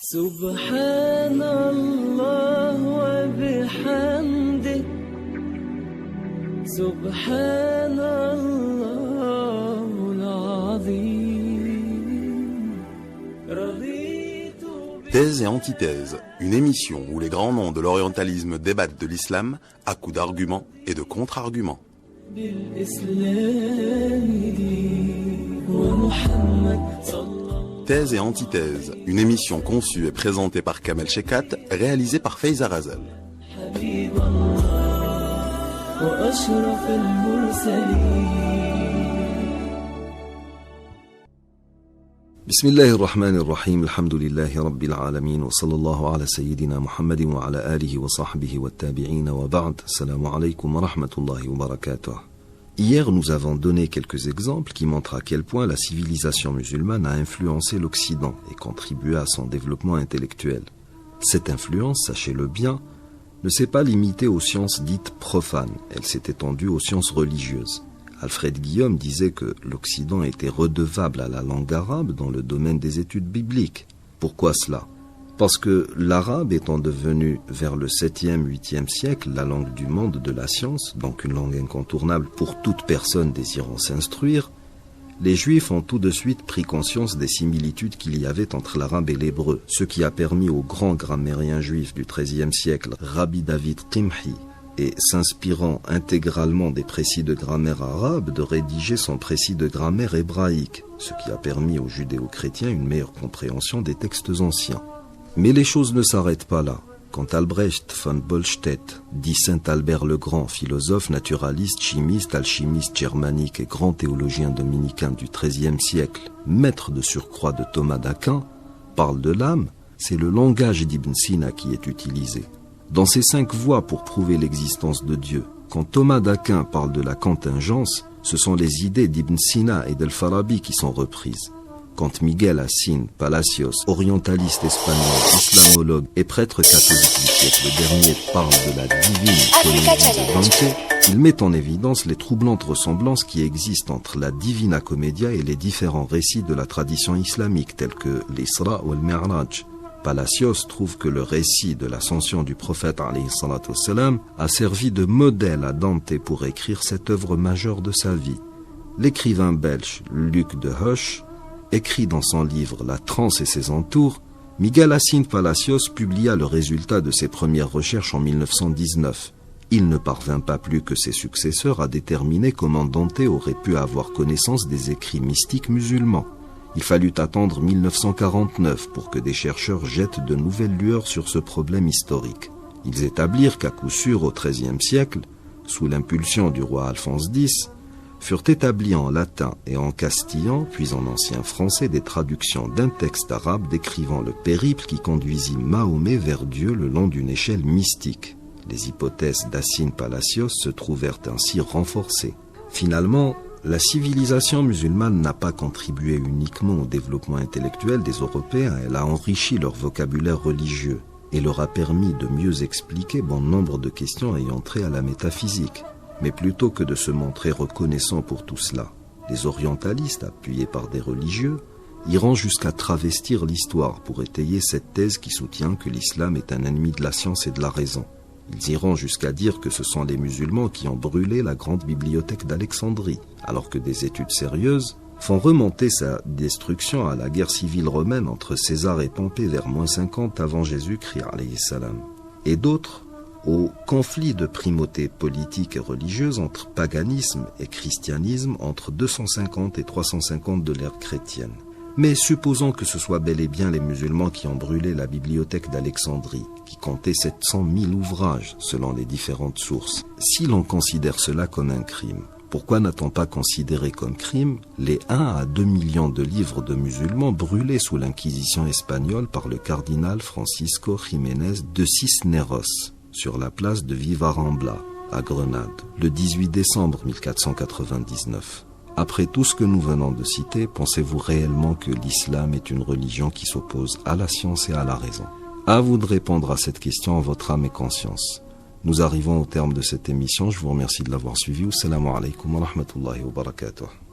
سبحان الله وبحمده سبحان الله العظيم رضيت Thèse et antithèse, une émission où les grands noms de l'orientalisme débattent de l'islam à coups d'arguments et de contre-arguments. بالإسلام دين ومحمد صلى Thèse et antithèse, une émission conçue et présentée par Kamel Shekat, réalisée par Faiza Razel. حبيب الله وأشرف المرسلين بسم الله الرحمن الرحيم الحمد لله رب العالمين وصلى الله على سيدنا محمد وعلى آله وصحبه والتابعين وبعد السلام عليكم ورحمة الله وبركاته. Hier, nous avons donné quelques exemples qui montrent à quel point la civilisation musulmane a influencé l'Occident et contribué à son développement intellectuel. Cette influence, sachez-le bien, ne s'est pas limitée aux sciences dites profanes, elle s'est étendue aux sciences religieuses. Alfred Guillaume disait que l'Occident était redevable à la langue arabe dans le domaine des études bibliques. Pourquoi cela ? Parce que l'arabe étant devenu vers le 7e, 8e siècle la langue du monde de la science, donc une langue incontournable pour toute personne désirant s'instruire, les Juifs ont tout de suite pris conscience des similitudes qu'il y avait entre l'arabe et l'hébreu, ce qui a permis au grand grammairien juif du XIIIe siècle, Rabbi David Qimhi, et s'inspirant intégralement des précis de grammaire arabe, de rédiger son précis de grammaire hébraïque, ce qui a permis aux judéo-chrétiens une meilleure compréhension des textes anciens. Mais les choses ne s'arrêtent pas là. Quand Albrecht von Bollstedt, dit Saint Albert le Grand, philosophe, naturaliste, chimiste, alchimiste germanique et grand théologien dominicain du XIIIe siècle, maître de surcroît de Thomas d'Aquin, parle de l'âme, c'est le langage d'Ibn Sina qui est utilisé. Dans ces 5 voies pour prouver l'existence de Dieu, quand Thomas d'Aquin parle de la contingence, ce sont les idées d'Ibn Sina et d'Al-Farabi qui sont reprises. Quand Miguel Assin Palacios, orientaliste espagnol, islamologue et prêtre catholique du siècle dernier, parle de la divine comédie de Dante, il met en évidence les troublantes ressemblances qui existent entre la Divina Commedia et les différents récits de la tradition islamique tels que l'Isra ou le Mi'raj. Palacios trouve que le récit de l'ascension du prophète alayhi salatu wassalam a servi de modèle à Dante pour écrire cette œuvre majeure de sa vie. L'écrivain belge Luc de Hoche écrit dans son livre La Transe et ses entours, Miguel Assin Palacios publia le résultat de ses premières recherches en 1919. Il ne parvint pas plus que ses successeurs à déterminer comment Dante aurait pu avoir connaissance des écrits mystiques musulmans. Il fallut attendre 1949 pour que des chercheurs jettent de nouvelles lueurs sur ce problème historique. Ils établirent qu'à coup sûr au XIIIe siècle, sous l'impulsion du roi Alphonse X, furent établis en latin et en castillan, puis en ancien français, des traductions d'un texte arabe décrivant le périple qui conduisit Mahomet vers Dieu le long d'une échelle mystique. Les hypothèses d'Assin Palacios se trouvèrent ainsi renforcées. Finalement, la civilisation musulmane n'a pas contribué uniquement au développement intellectuel des Européens, elle a enrichi leur vocabulaire religieux et leur a permis de mieux expliquer bon nombre de questions ayant trait à la métaphysique. Mais plutôt que de se montrer reconnaissants pour tout cela, les orientalistes, appuyés par des religieux, iront jusqu'à travestir l'histoire pour étayer cette thèse qui soutient que l'islam est un ennemi de la science et de la raison. Ils iront jusqu'à dire que ce sont les musulmans qui ont brûlé la grande bibliothèque d'Alexandrie, alors que des études sérieuses font remonter sa destruction à la guerre civile romaine entre César et Pompée vers -50 avant Jésus-Christ, alayhi salam. Et d'autres au conflit de primauté politique et religieuse entre paganisme et christianisme entre 250 et 350 de l'ère chrétienne. Mais supposons que ce soit bel et bien les musulmans qui ont brûlé la bibliothèque d'Alexandrie, qui comptait 700 000 ouvrages selon les différentes sources. Si l'on considère cela comme un crime, pourquoi n'a-t-on pas considéré comme crime les 1 à 2 millions de livres de musulmans brûlés sous l'Inquisition espagnole par le cardinal Francisco Jiménez de Cisneros sur la place de Vivarambla, à Grenade, le 18 décembre 1499. Après tout ce que nous venons de citer, pensez-vous réellement que l'islam est une religion qui s'oppose à la science et à la raison ? À vous de répondre à cette question en votre âme et conscience. Nous arrivons au terme de cette émission, je vous remercie de l'avoir suivi. Assalamu alaikum wa rahmatullahi wa barakatuh.